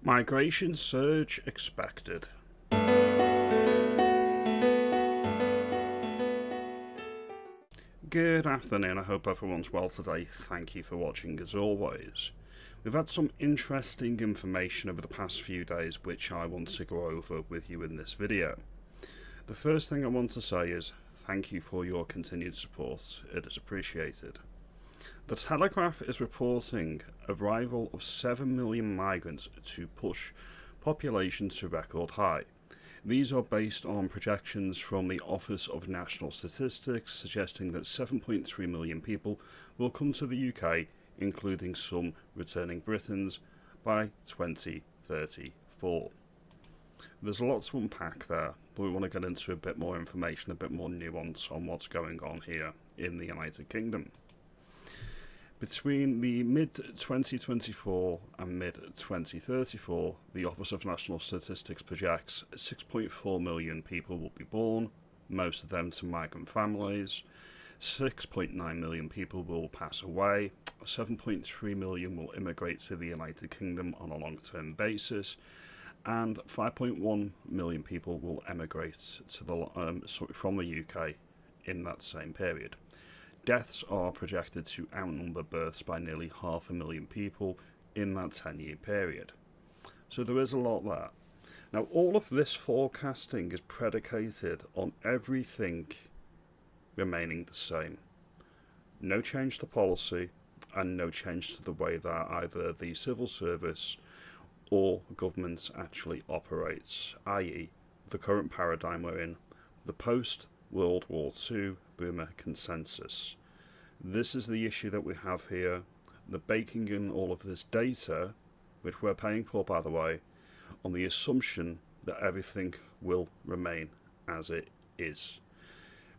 Migration surge expected. Good afternoon, I hope everyone's well today. Thank you for watching as always. We've had some interesting information over the past few days which I want to go over with you in this video. The first thing I want to say is thank you for your continued support, it is appreciated. The Telegraph is reporting arrival of 7 million migrants to push population to record high. These are based on projections from the Office of National Statistics suggesting that 7.3 million people will come to the UK, including some returning Britons, by 2034. There's a lot to unpack there, but we want to get into a bit more information, a bit more nuance on what's going on here in the United Kingdom. Between the mid-2024 and mid-2034, the Office of National Statistics projects 6.4 million people will be born, most of them to migrant families, 6.9 million people will pass away, 7.3 million will immigrate to the United Kingdom on a long-term basis, and 5.1 million people will emigrate to from the UK in that same period. Deaths are projected to outnumber births by nearly 500,000 people in that 10-year period. So there is a lot there. Now, all of this forecasting is predicated on everything remaining the same. No change to policy and no change to the way that either the civil service or government actually operates, i.e. the current paradigm we're in, the post-World War II boomer consensus. This is the issue that we have here, the baking in all of this data, which we're paying for by the way, on the assumption that everything will remain as it is.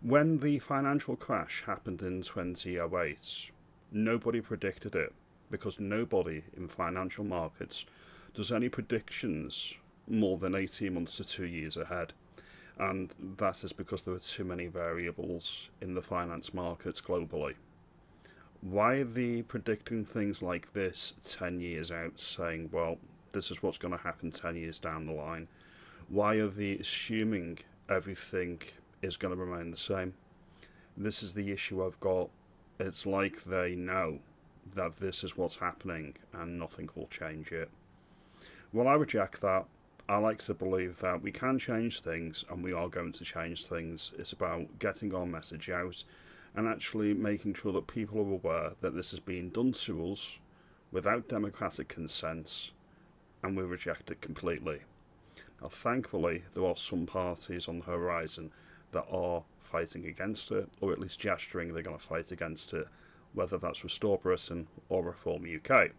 When the financial crash happened in 2008, nobody predicted it, because nobody in financial markets does any predictions more than 18 months to 2 years ahead. And that is because there are too many variables in the finance markets globally. Why are they predicting things like this 10 years out, saying, well, this is what's going to happen 10 years down the line? Why are they assuming everything is going to remain the same? This is the issue I've got. It's like they know that this is what's happening and nothing will change it. Well, I reject that. I like to believe that we can change things and we are going to change things. It's about getting our message out and actually making sure that people are aware that this is being done to us without democratic consent, and we reject it completely. Now, thankfully, there are some parties on the horizon that are fighting against it, or at least gesturing they're going to fight against it, whether that's Restore Britain or Reform UK.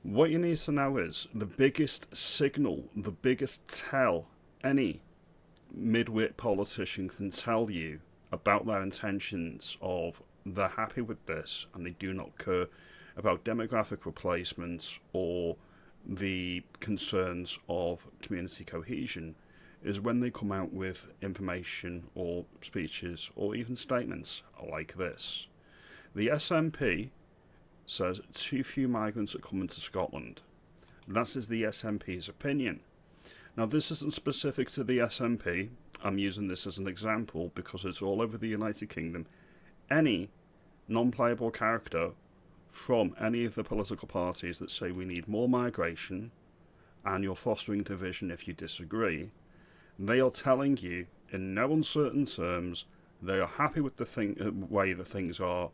What you need to know is the biggest signal, the biggest tell any mid-wit politician can tell you about their intentions of they're happy with this and they do not care about demographic replacements or the concerns of community cohesion is when they come out with information or speeches or even statements like this. The SNP says too few migrants are coming to Scotland. That is the SNP's opinion. Now, this isn't specific to the SNP. I'm using this as an example because it's all over the United Kingdom. Any non-playable character from any of the political parties that say we need more migration and you're fostering division if you disagree, they are telling you in no uncertain terms they are happy with the way the things are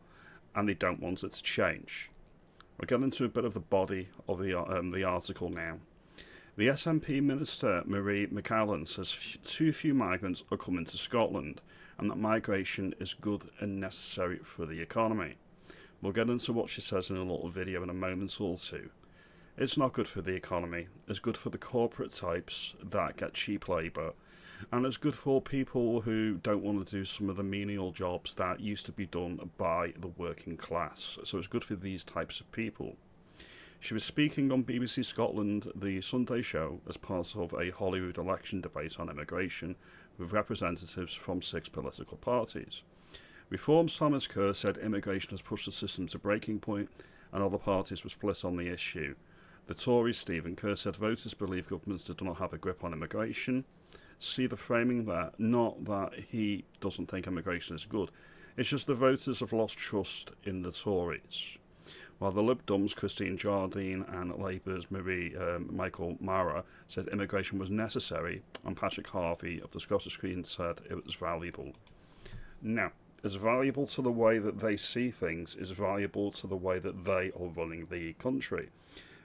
and they don't want it to change. We'll get into a bit of the body of the article now. The SNP Minister Marie McAllen says too few migrants are coming to Scotland and that migration is good and necessary for the economy. We'll get into what she says in a little video in a moment or two. It's not good for the economy, it's good for the corporate types that get cheap labour, and it's good for people who don't want to do some of the menial jobs that used to be done by the working class. So it's good for these types of people. She was speaking on BBC Scotland, the Sunday show, as part of a Holyrood election debate on immigration with representatives from 6 political parties. Reform's Thomas Kerr said immigration has pushed the system to breaking point and other parties were split on the issue. The Tories, Stephen Kerr, said voters believe governments do not have a grip on immigration. See the framing there? Not that he doesn't think immigration is good. It's just the voters have lost trust in the Tories. While the Lib Dems, Christine Jardine, and Labour's Michael Mara said immigration was necessary, and Patrick Harvey of the Scottish Greens said it was valuable. Now, as valuable to the way that they see things is valuable to the way that they are running the country,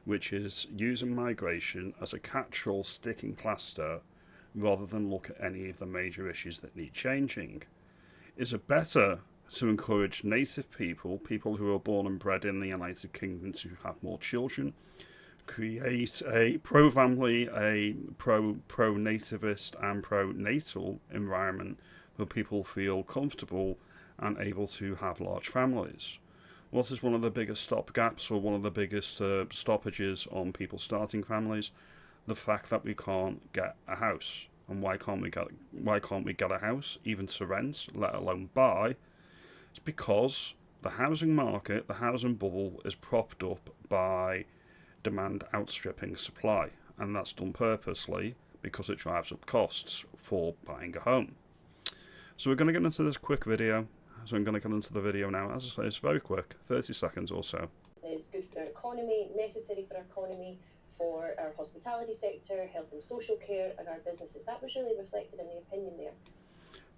which is using migration as a catch-all sticking plaster rather than look at any of the major issues that need changing. Is it better to encourage native people who are born and bred in the United Kingdom, to have more children, create a pro-family, a pro-nativist and pro-natal environment where people feel comfortable and able to have large families? What is one of the biggest stopgaps or one of the biggest stoppages on people starting families? The fact that we can't get a house. And why can't we get a house, even to rent, let alone buy? It's because the housing market, the housing bubble, is propped up by demand outstripping supply, and that's done purposely because it drives up costs for buying a home. So we're going to get into this quick video. So I'm going to get into the video now. As I say, it's very quick, 30 seconds or so. It's good for our economy, necessary for our economy, for our hospitality sector, health and social care, and our businesses. That was really reflected in the opinion there.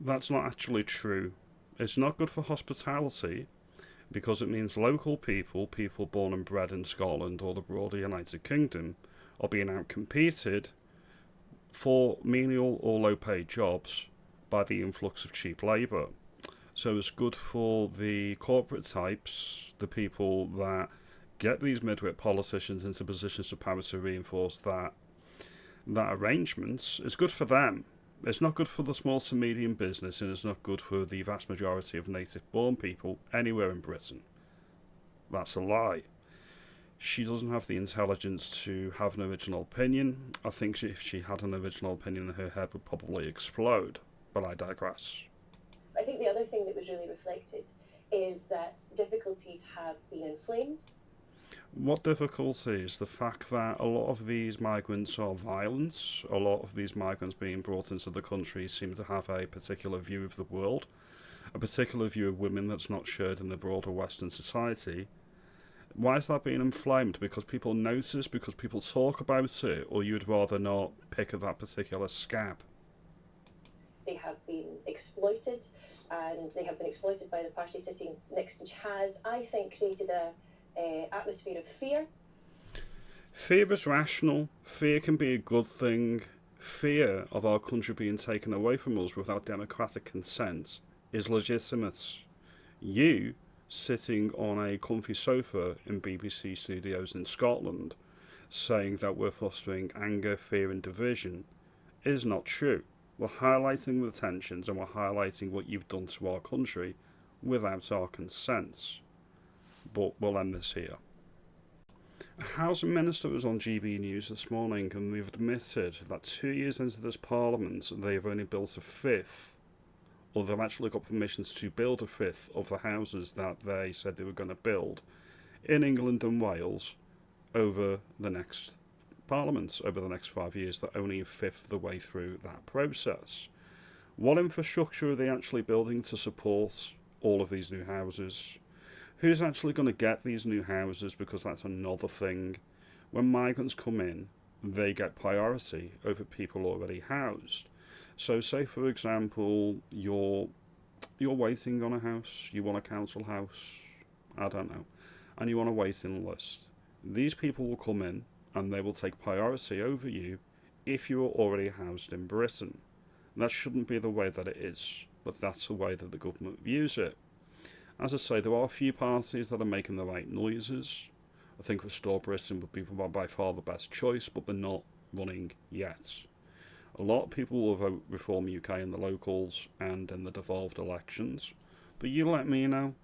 That's not actually true. It's not good for hospitality because it means local people born and bred in Scotland or the broader United Kingdom, are being outcompeted for menial or low-paid jobs by the influx of cheap labour. So it's good for the corporate types, the people that get these midwit politicians into positions of power to reinforce that arrangement. It's good for them. It's not good for the small to medium business, and it's not good for the vast majority of native-born people anywhere in Britain. That's a lie. She doesn't have the intelligence to have an original opinion. I think if she had an original opinion, her head would probably explode. But I digress. I think the other thing that was really reflected is that difficulties have been inflamed. What difficulties? The fact that a lot of these migrants are violent, a lot of these migrants being brought into the country seem to have a particular view of the world, a particular view of women that's not shared in the broader Western society. Why is that being inflamed? Because people notice, because people talk about it, or you'd rather not pick at that particular scab? They have been exploited, and they have been exploited by the party sitting next to Chaz. I think created a atmosphere of fear. Fear is rational. Fear can be a good thing. Fear of our country being taken away from us without democratic consent is legitimate. You, sitting on a comfy sofa in BBC studios in Scotland, saying that we're fostering anger, fear and division, is not true. We're highlighting the tensions and we're highlighting what you've done to our country without our consent. But we'll end this here. A housing minister was on GB News this morning, and they've admitted that 2 years into this parliament they've only built a fifth, or they've actually got permissions to build a fifth of the houses that they said they were going to build in England and Wales over the next parliament, over the next 5 years. They're only a fifth of the way through that process. What infrastructure are they actually building to support all of these new houses? Who's actually going to get these new houses? Because that's another thing. When migrants come in, they get priority over people already housed. So say, for example, you're waiting on a house, you want a council house, I don't know, and you want a waiting list. These people will come in and they will take priority over you if you are already housed in Britain. That shouldn't be the way that it is, but that's the way that the government views it. As I say, there are a few parties that are making the right noises. I think Restore Britain would be by far the best choice, but they're not running yet. A lot of people will vote Reform UK in the locals and in the devolved elections. But you let me know.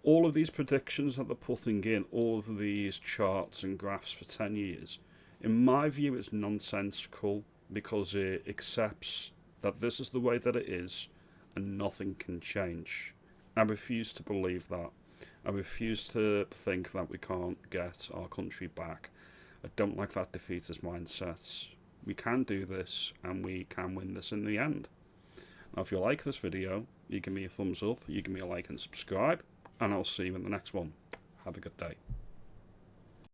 All of these predictions that they're putting in, all of these charts and graphs for 10 years, in my view it's nonsensical, because it accepts that this is the way that it is and nothing can change. I refuse to believe that. I refuse to think that we can't get our country back. I don't like that defeatist mindset. We can do this, and we can win this in the end. Now, if you like this video, you give me a thumbs up, you give me a like and subscribe, and I'll see you in the next one. Have a good day.